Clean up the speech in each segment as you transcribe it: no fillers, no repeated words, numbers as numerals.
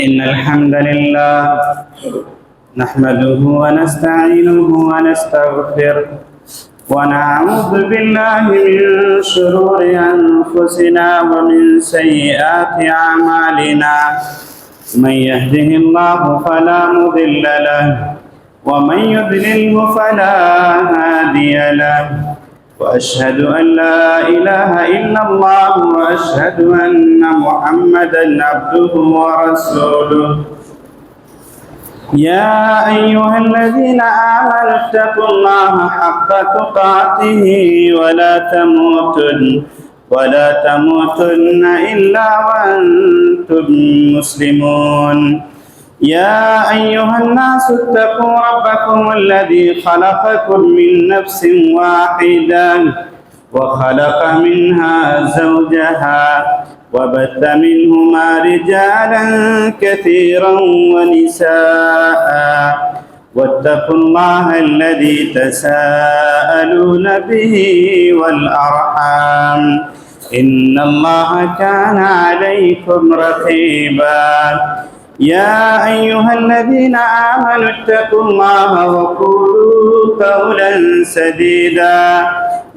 إن الحمد لله نحمده ونستعينه ونستغفره ونعوذ بالله من شرور أنفسنا ومن سيئات أعمالنا. من يهده الله فلا مضل له ومن يضلله فلا هادي له، وأشهد أن لا إله إلا الله وأشهد أن محمدا عبده ورسوله. يا أيها الذين آمنوا اتقوا الله حق تقاته ولا تموتن إلا وأنتم مسلمون. يا أيها الناس اتقوا ربكم الذي خلقكم من نفس واحدة وخلق منها زوجها وبث منهما رجالا كثيرا ونساء، واتقوا الله الذي تساءلون به والأرحام إن الله كان عليكم رقيبا. يا أيها الذين آمنوا اتقوا الله وقولوا قولا سديدا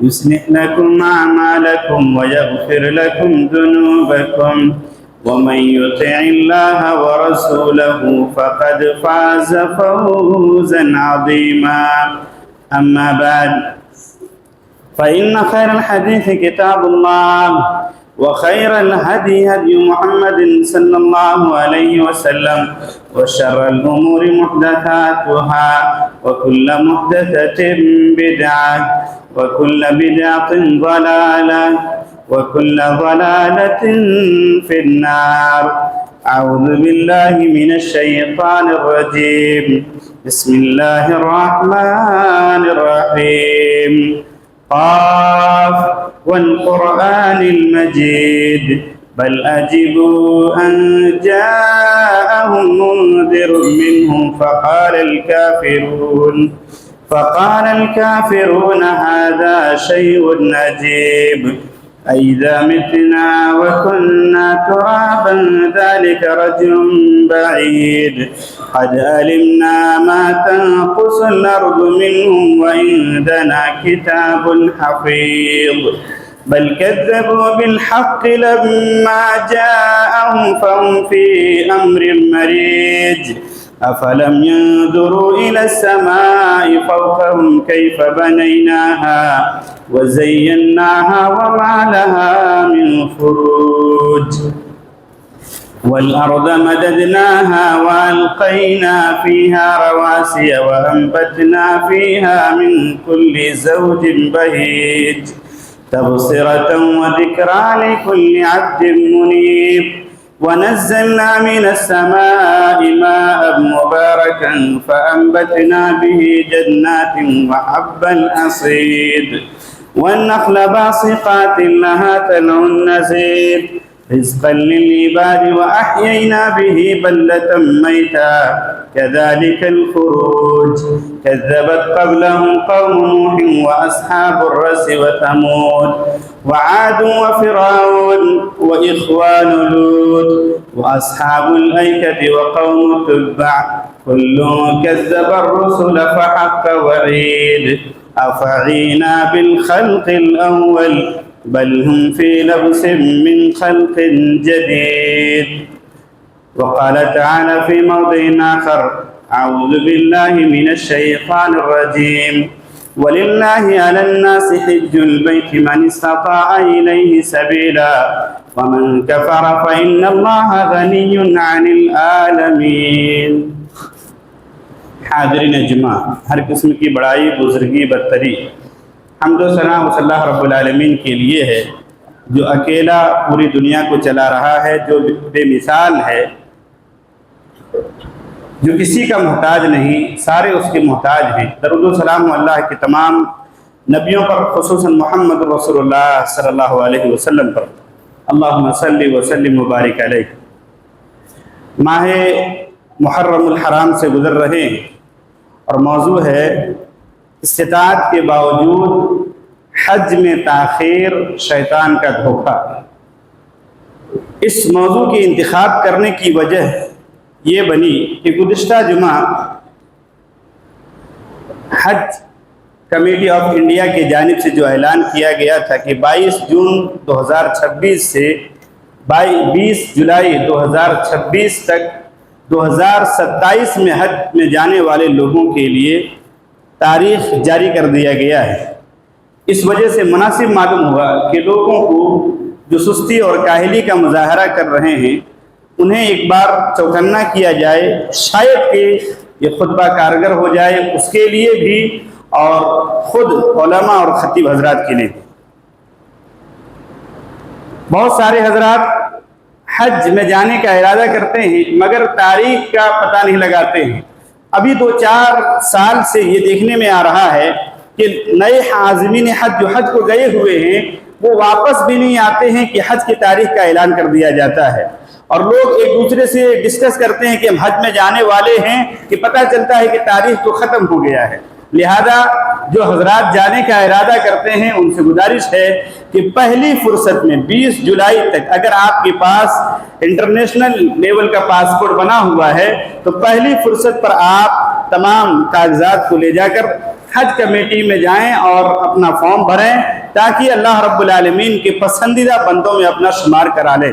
يصلح لكم أعمالكم ويغفر لكم ذنوبكم، ومن يطع الله ورسوله فقد فاز فوزا عظيما. أما بعد، فإن خير الحديث كتاب الله، وخير الهدي هدي محمد صلى الله عليه وسلم، وشر الأمور محدثاتها، وكل محدثة بدعة، وكل بدعة ضلالة، وكل ضلالة في النار. أعوذ بالله من الشيطان الرجيم. بسم الله الرحمن الرحيم. قاف والقرآن المجيد بل أجبوا أن جاءهم منذر منهم فقال الكافرون هذا شيء عجيب، أئذا متنا وكنا ترابا ذلك رجل بعيد. قد علمنا ما تنقص الأرض منهم وعندنا كتاب حفيظ. بل كذبوا بالحق لما جاءهم فهم في أمر مريج. أفلم ينظروا إلى السماء فوقهم كيف بنيناها وزيناها وما لها من فروج. والأرض مددناها وألقينا فيها رواسي وأنبتنا فيها من كل زوج بهيج، تبصرة وذكرى لكل عبد منيب. ونزلنا من السماء ماء مباركا فأنبتنا به جنات وحب الحصيد والنخل باسقات لها طلع نضيد، رزقا للعباد وأحيينا به بلدة ميتا كذلك الخروج. كذبت قبلهم قوم نوح وأصحاب الرس وثمود وعاد وفرعون وإخوان لوط وأصحاب الأيكة وقوم تبع، كل كذب الرسل فحق وعيد. أفعينا بالخلق الأول بل هم في لبس من خلق جديد. وقال تعالى في موضع آخر: أعوذ بالله من الشيطان الرجيم. ولله على الناس حج البيت من استطاع إليه سبيلا ومن كفر فإن الله غني عن العالمين. حاضرین اجماع، ہر قسم کی بڑائی، بزرگی، برتری حمد و ثنا و صلی اللہ رب العالمین کے لیے ہے، جو اکیلا پوری دنیا کو چلا رہا ہے، جو بے مثال ہے، جو کسی کا محتاج نہیں، سارے اس کے محتاج ہیں۔ درود و سلام اللہ کے تمام نبیوں پر، خصوصاً محمد رسول اللہ صلی اللہ علیہ وسلم پر، اللہم صلی وسلم مبارک علیہ۔ ماہ محرم الحرام سے گزر رہے ہیں اور موضوع ہے استطاعت کے باوجود حج میں تاخیر شیطان کا دھوکہ۔ اس موضوع کے انتخاب کرنے کی وجہ یہ بنی کہ گزشتہ جمعہ حج کمیٹی آف انڈیا کی جانب سے جو اعلان کیا گیا تھا کہ 22 جون 2026 سے 20 جولائی 2026 تک 2027 میں حج میں جانے والے لوگوں کے لیے تاریخ جاری کر دیا گیا ہے۔ اس وجہ سے مناسب معلوم ہوا کہ لوگوں کو جو سستی اور کاہلی کا مظاہرہ کر رہے ہیں انہیں ایک بار چوکنا کیا جائے، شاید کہ یہ خطبہ کارگر ہو جائے اس کے لیے بھی اور خود علماء اور خطیب حضرات کے لیے۔ بہت سارے حضرات حج میں جانے کا ارادہ کرتے ہیں مگر تاریخ کا پتہ نہیں لگاتے ہیں۔ ابھی 2-4 سال سے یہ دیکھنے میں آ رہا ہے کہ نئے عازمین حج جو حج کو گئے ہوئے ہیں وہ واپس بھی نہیں آتے ہیں کہ حج کی تاریخ کا اعلان کر دیا جاتا ہے، اور لوگ ایک دوسرے سے ڈسکس کرتے ہیں کہ ہم حج میں جانے والے ہیں کہ پتہ چلتا ہے کہ تاریخ تو ختم ہو گیا ہے۔ لہذا جو حضرات جانے کا ارادہ کرتے ہیں ان سے گزارش ہے کہ پہلی فرصت میں 20 جولائی تک اگر آپ کے پاس انٹرنیشنل لیول کا پاسپورٹ بنا ہوا ہے تو پہلی فرصت پر آپ تمام کاغذات کو لے جا کر حج کمیٹی میں جائیں اور اپنا فارم بھریں تاکہ اللہ رب العالمین کے پسندیدہ بندوں میں اپنا شمار کرا لیں۔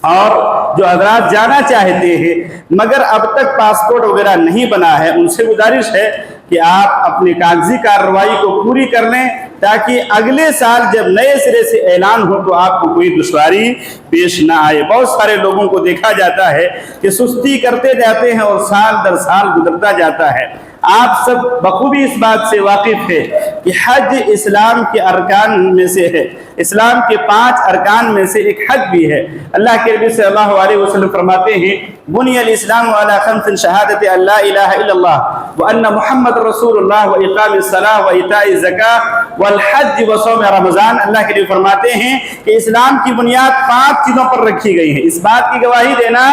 اور جو حضرات جانا چاہتے ہیں مگر اب تک پاسپورٹ وغیرہ نہیں بنا ہے ان سے گزارش ہے کہ آپ اپنی کاغذی کارروائی کو پوری کر لیں تاکہ اگلے سال جب نئے سرے سے اعلان ہو تو آپ کو کوئی دشواری پیش نہ آئے۔ بہت سارے لوگوں کو دیکھا جاتا ہے کہ سستی کرتے جاتے ہیں اور سال در سال گزرتا جاتا ہے۔ آپ سب بخوبی اس بات سے واقف ہے کہ حج اسلام کے ارکان میں سے ہے، اسلام کے 5 ارکان میں سے ایک حج بھی ہے۔ اللہ کے نبی صلی اللہ علیہ وسلم فرماتے ہیں بنی الاسلام علی 5 شہادت ان لا الہ الا اللہ وان محمد رسول اللہ واقام الصلاۃ وایتاء الزکاۃ والحج وصوم رمضان۔ اللہ کے نبی فرماتے ہیں کہ اسلام کی بنیاد 5 چیزوں پر رکھی گئی ہے۔ اس بات کی گواہی دینا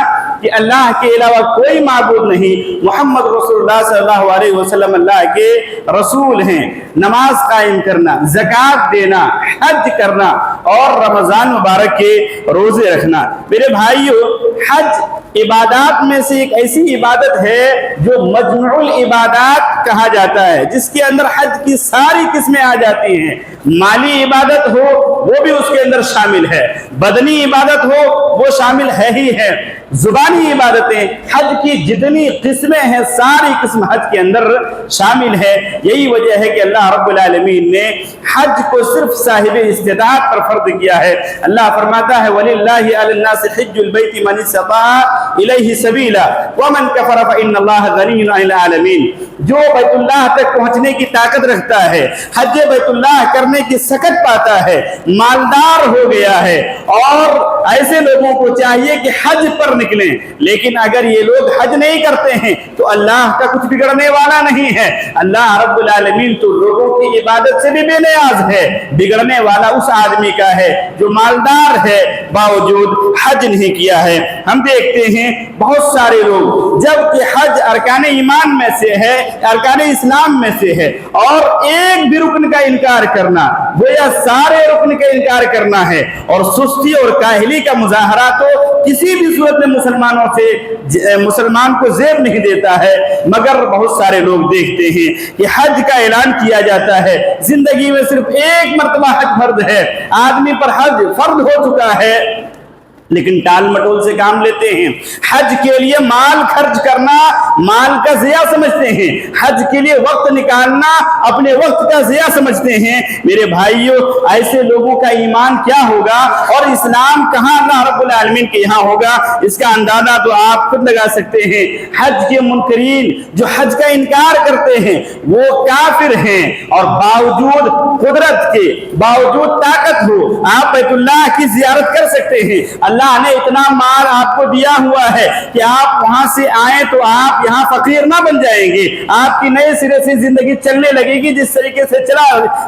کہ اللہ کے علاوہ کوئی معبود نہیں، محمد رسول اللہ صلی اللہ علیہ وسلم اللہ کے رسول ہیں، نماز قائم کرنا، زکوٰۃ دینا، حج کرنا اور رمضان مبارک کے روزے رکھنا۔ میرے بھائیو، حج عبادات میں سے ایک ایسی عبادت ہے جو مجموع العبادات کہا جاتا ہے، جس کے اندر حج کی ساری قسمیں آ جاتی ہیں۔ مالی عبادت ہو وہ بھی اس کے اندر شامل ہے، بدنی عبادت ہو وہ شامل ہے ہی ہے، زبانی عبادتیں، حج کی جتنی قسمیں ہیں ساری قسم حج کے اندر شامل ہے۔ یہی وجہ ہے کہ اللہ رب العالمین نے حج کو صرف صاحب استطاعت پر فرض کیا ہے۔ اللہ فرماتا ہے وَلِلَّهِ عَلَى النَّاسِ حِجُّ الْبَيْتِ مَنِ اسْتَطَاعَ إِلَيْهِ سَبِيلًا وَمَنْ كَفَرَ فَإِنَّ اللَّهَ غَنِيٌّ عَنِ الْعَالَمِينَ۔ جو بیت اللہ تک پہنچنے کی طاقت رکھتا ہے، حج بیت اللہ کرنے کی سکت پاتا ہے، مالدار ہو گیا ہے، اور ایسے لوگوں کو چاہیے کہ حج پر نکلیں۔ لیکن اگر یہ لوگ حج نہیں کرتے ہیں تو اللہ کا کچھ بگڑنے والا نہیں ہے۔ اللہ رب العالمین تو لوگوں کی عبادت سے بھی بے نیاز ہے، بگڑنے والا اس آدمی کا ہے جو مالدار ہے باوجود حج نہیں کیا ہے۔ ہم دیکھتے ہیں بہت سارے لوگ، جبکہ حج ارکان ایمان میں سے ہے، ارکان اسلام میں سے ہے، اور ایک بھی رکن کا انکار کرنا گویا سارے رکن کا انکار کرنا ہے، اور سستی اور کاہلی کا مظاہرہ تو کسی بھی صورت میں مسلمان کو زیب نہیں دیتا ہے۔ مگر بہت سارے لوگ دیکھتے ہیں کہ حج کا اعلان کیا جاتا ہے، زندگی میں صرف ایک مرتبہ حج فرض ہے، آدمی پر حج فرض ہو چکا ہے، لیکن ٹال مٹول سے کام لیتے ہیں۔ حج کے لیے مال خرچ کرنا مال کا ضیاع سمجھتے ہیں، حج کے لیے وقت نکالنا اپنے وقت کا ضیاع سمجھتے ہیں۔ میرے بھائیوں، ایسے لوگوں کا ایمان کیا ہوگا اور اسلام کہاں اللہ رب العالمین کے یہاں ہوگا، اس کا اندازہ تو آپ خود لگا سکتے ہیں۔ حج کے منکرین جو حج کا انکار کرتے ہیں وہ کافر ہیں، اور باوجود قدرت کے، باوجود طاقت ہو، آپ بیت اللہ کی زیارت کر سکتے ہیں۔ اللہ نے اتنا مال آپ کو دیا ہوا ہے کہ آپ وہاں سے آئیں تو آپ یہاں فقیر نہ بن جائیں گے، آپ کی نئے سرے سے زندگی چلنے لگے گی جس طریقے سے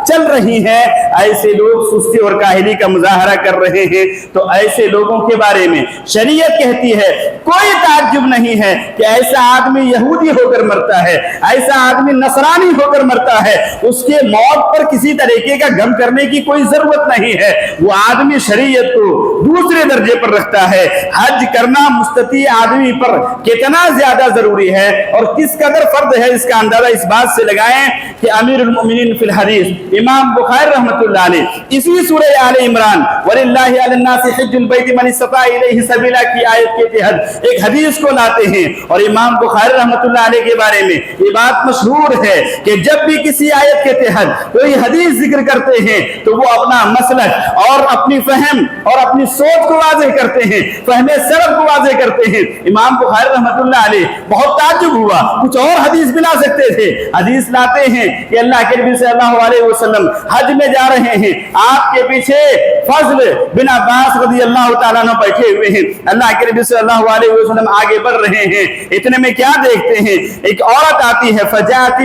چل رہی ہے۔ ایسے لوگ سستی اور کاہلی کا مظاہرہ کر رہے ہیں، تو ایسے لوگوں کے بارے میں شریعت کہتی ہے کوئی تعجب نہیں ہے کہ ایسا آدمی یہودی ہو کر مرتا ہے، ایسا آدمی نصرانی ہو کر مرتا ہے، اس کے موت پر کسی طریقے کا غم کرنے کی کوئی ضرورت نہیں ہے۔ وہ آدمی شریعت کو دوسرے درجے پر رکھتا ہے۔ حج کرنا مستطیع آدمی پر کتنا زیادہ ضروری ہے اور کس قدر فرض ہے، اس کا اندازہ اس بات سے لگائیں کہ امیر المؤمنین فی الحدیث امام بخاری رحمۃ اللہ علیہ اسی سورہ آل عمران وَلِلَّهِ عَلَى النَّاسِ حِجُّ الْبَيْتِ مَنِ اسْتَطَاعَ إِلَيْهِ سَبِيلًا کی آیت کے تحت ایک حدیث کو لاتے ہیں، اور امام بخاری رحمۃ اللہ علیہ کے بارے میں یہ بات مشہور ہے کہ جب بھی کسی آیت کے تحت کوئی حدیث ذکر کرتے ہیں تو وہ اپنا مسلک اور اپنی فہم اور اپنی سوچ کو واضح کرتے ہیں، فہم سلف کو واضح کرتے ہیں۔ امام بخاری رحمۃ اللہ علیہ بہت تعجب ہوا، کچھ اور حدیث بھی لا سکتے تھے، حدیث لاتے ہیں کہ اللہ کے نبی صلی اللہ علیہ وسلم حج میں جا رہے ہیں، آپ کے پیچھے فضل بن عباس رضی اللہ تعالیٰ عنہ بیٹھے ہوئے ہیں، اللہ کے نبی صلی اللہ علیہ وسلم آگے بڑھ رہے ہیں، اتنے میں کیا دیکھتے ہیں، ایک عورت آتی ہے، فجاءت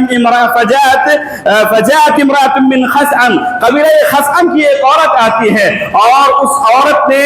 امرأة من خثعم، قبیلہ خثعم کی ایک عورت آتی ہے، اور اس عورت نے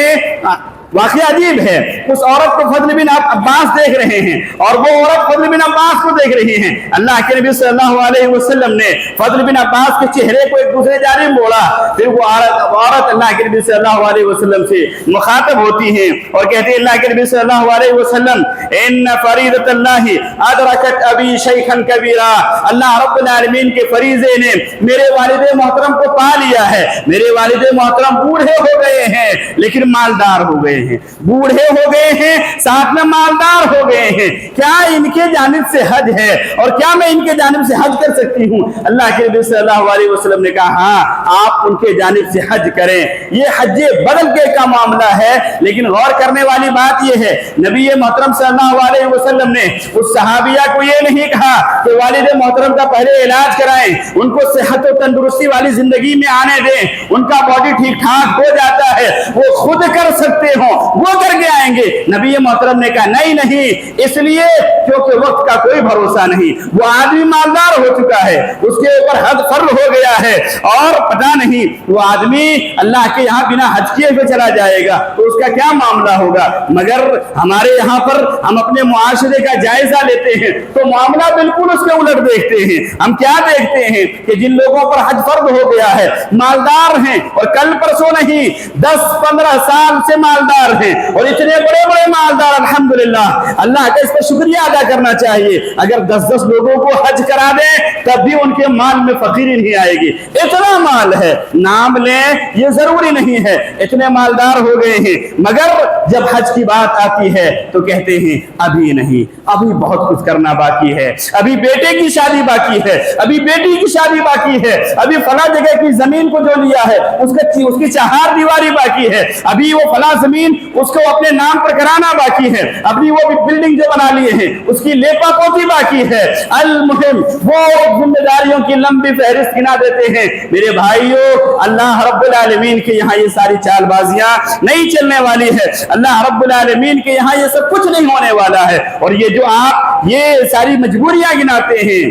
واقعہ عجیب ہے، اس عورت کو فضل بن عباس دیکھ رہے ہیں اور وہ عورت فضل بن عباس کو دیکھ رہی ہیں۔ اللہ کے نبی صلی اللہ علیہ وسلم نے فضل بن عباس کے چہرے کو ایک دوسرے جانب موڑا، پھر وہ عورت اللہ کے نبی صلی اللہ علیہ وسلم سے مخاطب ہوتی ہیں اور کہتے ہیں اللہ کے نبی صلی اللہ علیہ وسلم ان فریضۃ اللہ ادرکت ابی شیخا کبیرا، اللہ رب العالمین کے فریضے نے میرے والد محترم کو پا لیا ہے، میرے والد محترم بوڑھے ہو گئے ہیں لیکن مالدار ہو گئے ہیں، بوڑھے ہو گئے ہیں ساتھ میں مالدار ہو گئے ہیں، کیا ان کے جانب سے حج ہے اور کیا میں ان کے جانب سے حج کر سکتی ہوں؟ اللہ کے نبی صلی اللہ علیہ وسلم نے کہا ہاں آپ ان کے جانب سے حج کریں، یہ حج بدل کے کا معاملہ ہے۔ لیکن غور کرنے والی بات یہ ہے نبی محترم صلی اللہ علیہ وسلم نے اس صحابیہ کو یہ نہیں کہا کہ والد محترم کا پہلے علاج کرائیں، ان کو صحت و تندرستی والی زندگی میں آنے دیں، ان کا باڈی ٹھیک ٹھاک ہو جاتا ہے وہ خود کر سکتے ہوں وہ کر کے آئیں گے۔ نبی محترم نے کہا نہیں، اس لیے کیونکہ وقت کا کوئی بھروسہ نہیں، وہ آدمی مالدار ہو چکا ہے، اس کے اوپر حد فرض ہو گیا ہے اور پتہ نہیں وہ آدمی اللہ کے یہاں بنا حج کیے ہوئے چلا جائے گا تو اس کا کیا معاملہ ہوگا۔ مگر ہمارے یہاں پر ہم اپنے معاشرے کا جائزہ لیتے ہیں تو معاملہ بالکل اس کے الٹ دیکھتے ہیں۔ ہم کیا دیکھتے ہیں کہ جن لوگوں پر حج فرض ہو گیا ہے مالدار ہیں، اور کل پرسوں نہیں 10-15 سال سے مالدار ہیں، اور اتنے بڑے بڑے مالدار الحمدللہ، اللہ کا اس پر شکریہ ادا کرنا چاہیے۔ اگر 10 لوگوں کو حج کرا دیں تب بھی ان کے مال میں فقیری نہیں آئے گی، اتنا مال ہے، نام لیں یہ ضروری نہیں ہے، اتنے مالدار ہو گئے ہیں۔ مگر جب حج کی بات آتی ہے تو کہتے ہیں ابھی نہیں، ابھی بہت کچھ کرنا باقی ہے، ابھی بیٹے کی شادی باقی ہے، ابھی بیٹی کی شادی باقی ہے، ابھی فلاں جگہ کی زمین کو جو لیا ہے اس کی چہار دیواری باقی ہے، ابھی وہ فلاں زمین اس کو اپنے نام پر کرانا باقی ہے، ابھی وہ بلڈنگ جو بنا لیے ہیں اس کی لیپا پوتی باقی ہے۔ المہم وہ ذمہ داریوں کی لمبی فہرست گنا دیتے ہیں۔ میرے بھائیوں، اللہ رب العالمین کے یہاں یہ ساری چال بازیاں نہیں چلنے والی ہے، اللہ رب العالمین کے یہاں یہ سب کچھ نہیں ہونے والا ہے۔ اور یہ جو آپ یہ ساری مجبوریاں گناتے ہیں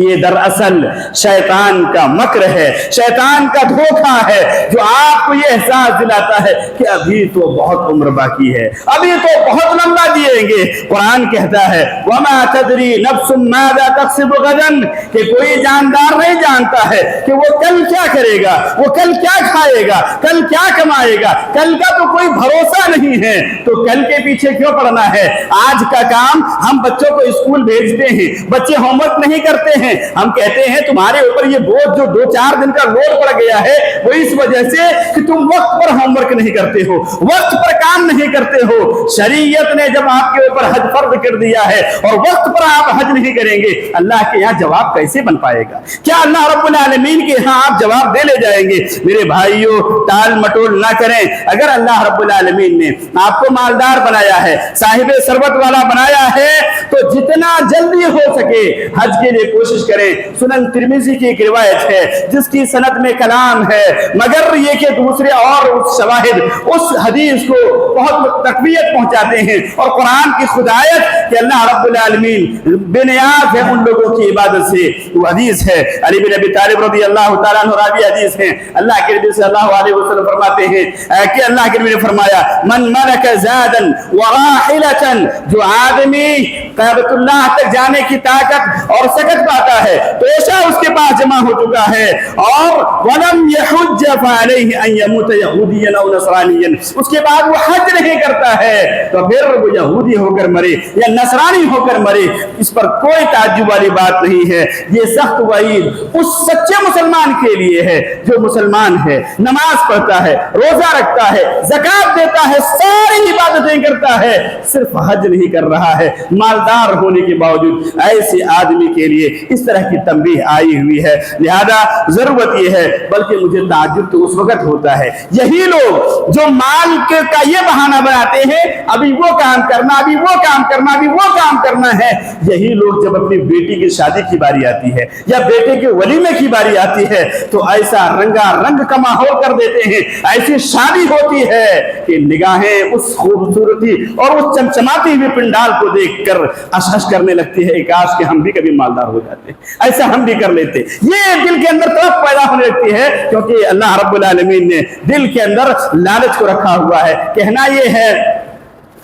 یہ دراصل شیطان کا مکر ہے، شیطان کا دھوکہ ہے جو آپ کو یہ احساس دلاتا ہے کہ ابھی تو بہت عمر باقی ہے، ابھی تو بہت لمبا جیئیں گے۔ قرآن کہتا ہے وَمَا تَدْرِي نَفْسٌ مَاذَا تَكْسِبُ غَدًا، کہ کوئی جاندار نہیں جانتا ہے کہ وہ کل کیا کرے گا، وہ کل کیا کھائے گا، کل کیا کمائے گا، کل کا تو کوئی بھروسہ نہیں ہے، تو کل کے پیچھے کیوں پڑنا ہے؟ آج کا کام ہم بچوں کو اسکول بھیجتے ہیں، بچے ہوم ورک نہیں کرتے ہیں، ہم کہتے ہیں تمہارے اوپر یہ بوجھ جو 2-4 دن کا لوڈ پڑ گیا ہے وہ اس وجہ سے کہ تم وقت پر ہوم ورک نہیں کرتے ہو، وقت پر کام نہیں کرتے ہو۔ شریعت نے جب آپ کے اوپر حج فرض کر دیا ہے اور وقت پر آپ حج نہیں کریں گے، اللہ کے یہاں جواب کیسے بن پائے گا؟ کیا اللہ رب العالمین کے یہاں آپ جواب دے لے جائیں گے؟ میرے بھائیوں، ٹال مٹول نہ کریں۔ اگر اللہ رب العالمین نے آپ کو مالدار بنایا ہے، صاحب ثروت والا بنایا ہے، تو جتنا جلدی ہو سکے حج کے لیے کوشش کوشش کریں۔ سنن ترمذی کی ایک روایت ہے جس کی سند میں کلام ہے، مگر یہ کہ دوسرے اور شواہد اس حدیث کو بہت تقویت پہنچاتے ہیں، اور قرآن کی خدایت کہ اللہ رب العالمین بے نیاز ہے ان لوگوں کی عبادت سے، وہ حدیث ہے علی بن ابی طالب رضی اللہ تعالیٰ عنہ راوی حدیث ہے، اللہ کے نبی صلی اللہ علیہ وسلم فرماتے ہیں کہ اللہ کے نبی نے فرمایا من ملک زادا وراحلتا، جو آدمی بیت اللہ تک جانے کی طاقت اور سکت پاتا ہے پیشہ اس کے پاس جمع ہو چکا ہے، اور ولم یحج فعلیہ ان یموت یہودیا او نصرانیا، اس کے بعد وہ حج نہیں کرتا ہے تو پھر وہ یہودی ہو کر مرے یا نصرانی ہو کر مرے، اس پر کوئی تعجب والی بات نہیں ہے۔ یہ سخت وعید اس سچے مسلمان کے لیے ہے جو مسلمان ہے، نماز پڑھتا ہے، روزہ رکھتا ہے، زکات دیتا ہے، ساری عبادتیں کرتا ہے، صرف حج نہیں کر رہا ہے، مالدار ہونے کے باوجود ایسے آدمی کے لیے اس طرح کی تنبیہ آئی ہوئی ہے۔ لہذا ضرورت یہ ہے، بلکہ مجھے تعجب تو اس وقت ہوتا ہے یہی لوگ جو مال کا یہ بہانہ بناتے ہیں ابھی وہ کام کرنا، ابھی وہ کام کرنا، ابھی وہ کام کرنا ہے، یہی لوگ جب اپنی بیٹی کی شادی کی باری آتی ہے یا بیٹے کے ولیمے کی باری آتی ہے تو ایسا رنگا رنگ کا ماحول کر دیتے ہیں، ایسی شادی ہوتی ہے کہ نگاہیں اس خوبصورتی اور اس چمچماتی ہوئی پنڈال کو دیکھ کر اشش کرنے لگتی ہے، کاش کہ ہم بھی کبھی مالدار ہو جاتے، ایسا ہم بھی کر لیتے۔ یہ دل کے اندر طرف پیدا ہونے لگتی ہے کیونکہ اللہ رب العالمین نے دل کے اندر لالچ کو رکھا ہوا ہے۔ کہنا یہ ہے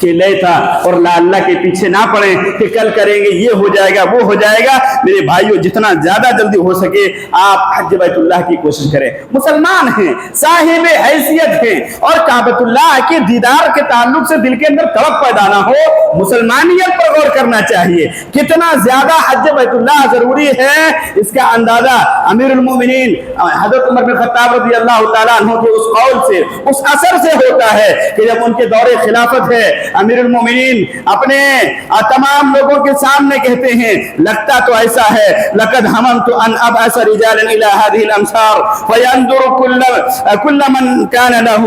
کہ لے تھا اور لا اللہ کے پیچھے نہ پڑیں کہ کل کریں گے یہ ہو جائے گا وہ ہو جائے گا۔ میرے بھائیوں جتنا زیادہ جلدی ہو سکے آپ حج بیت اللہ کی کوشش کریں، مسلمان ہیں، صاحب حیثیت ہیں، اور کعبۃ اللہ کے دیدار کے تعلق سے دل کے اندر تڑپ پیدا نہ ہو، مسلمانیت پر غور کرنا چاہیے۔ کتنا زیادہ حج بیت اللہ ضروری ہے اس کا اندازہ امیر المومنین حضرت عمر بن خطاب رضی اللہ تعالیٰ عنہ کے اس قول سے، اس اثر سے ہوتا ہے کہ جب ان کے دور خلافت ہے امیر المومنین اپنے تمام لوگوں کے سامنے کہتے ہیں لگتا تو ایسا ہے لقد حممت ان ابعث رجالا الى هذه الامصار فينظر كل من كان له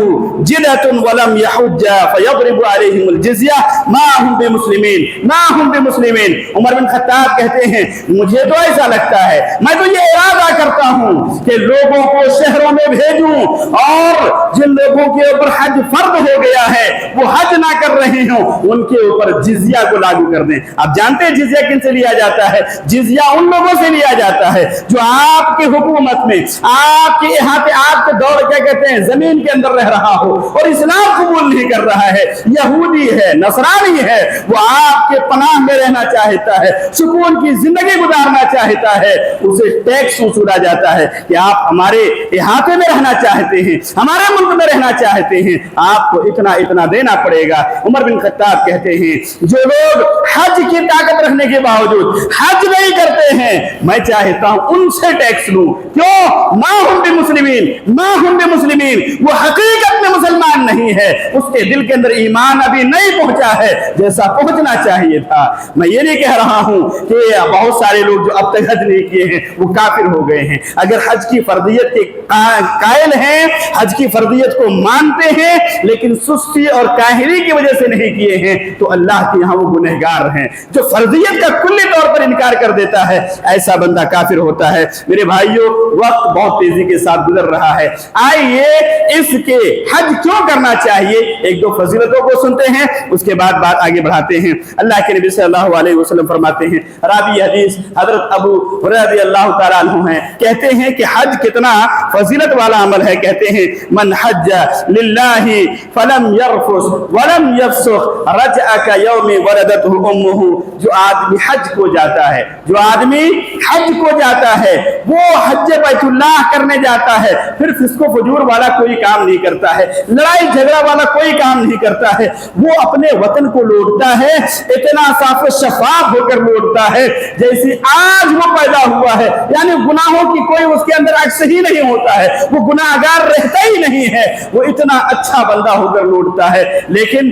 جدة ولم يحج فيضرب عليهم الجزية ما هم بمسلمين ما هم بمسلمين۔ عمر بن خطاب کہتے ہیں مجھے تو ایسا لگتا ہے، میں تو یہ ارادہ کرتا ہوں کہ لوگوں کو شہروں میں بھیجوں اور جن لوگوں کے اوپر حج فرض ہو گیا ہے وہ حج نہ کر رہے ہوں ان کے اوپر جزیہ کو لاگو کر دیں۔ آپ جانتے ہیں جزیہ کن سے لیا جاتا ہے؟ جزیہ ان لوگوں سے لیا جاتا ہے جو آپ کی حکومت میں، آپ کے احاطے، آپ کے دور کیا کہتے ہیں زمین کے اندر رہ رہا ہو اور اسلام قبول نہیں کر رہا ہے، یہودی ہے، نصرانی ہے، وہ آپ کے پناہ میں رہنا چاہتا ہے، سکون کی زندگی گزارنا چاہتا ہے، اسے ٹیکس وصولا جاتا ہے کہ آپ ہمارے احاطے میں رہنا چاہتے ہیں، ہمارے ملک میں رہنا چاہتے ہیں، آپ کو اتنا اتنا دینا پڑے گا۔ عمر بن خطاب کہتے ہیں جو لوگ حج کی طاقت رکھنے کے باوجود حج نہیں کرتے ہیں میں چاہتا ہوں ان سے ٹیکس لوں۔ کیوں؟ ما ہم بمسلمین، ما ہم بمسلمین، وہ حقیقت میں مسلمان نہیں ہے، اس کے دل کے اندر ایمان ابھی نہیں پہنچا ہے جیسا پہنچنا چاہیے تھا۔ میں یہ نہیں کہہ رہا ہوں کہ بہت سارے لوگ جو اب تک حج نہیں کیے ہیں وہ کافر ہو گئے ہیں، اگر حج کی فرضیت کے قائل ہیں، حج کی فرضیت کو مانتے ہیں لیکن سستی اور کاہلی کی وجہ سے نہیں کیے ہیں تو اللہ کے یہاں وہ گنہگار ہیں۔ جو فرضیت کا کلی طور پر انکار کر دیتا ہے ایسا بندہ کافر ہوتا ہے۔ میرے بھائیوں وقت بہت تیزی کے ساتھ گزر رہا ہے، آئیے اس کے حج کیوں کرنا چاہیے ایک دو فضیلتوں کو سنتے ہیں، اس کے بعد بات آگے بڑھاتے ہیں۔ اللہ کے نبی صلی اللہ علیہ وسلم فرماتے ہیں، راوی حدیث حضرت ابو ہریرہ رضی اللہ تعالیٰ عنہ ہیں، کہتے ہیں کہ حج کتنا فضیلت والا عمل ہے، کہتے ہیں من حج للہ فلم یرفث ولم یفسق رجع کیوم ولدتہ امہ، جو آدمی حج کو جاتا ہے، جو آدمی حج کو جاتا ہے وہ حج بیت اللہ کرنے جاتا ہے، پھر فسق و فجور والا کوئی کام نہیں کرتا ہے، لڑائی جھگڑا والا کوئی کام نہیں کرتا ہے، وہ اپنے وطن کو لوٹتا ہے اتنا صاف و شفاف ہو کر لوٹتا ہے جیسے آج وہ پیدا ہوا ہے، یعنی گناہوں کی کوئی اس کے اندر عکس ہی نہیں ہوتا ہے، وہ گناہگار رہتا ہی نہیں ہے، وہ اتنا اچھا بندہ ہو کر لوٹتا ہے۔ لیکن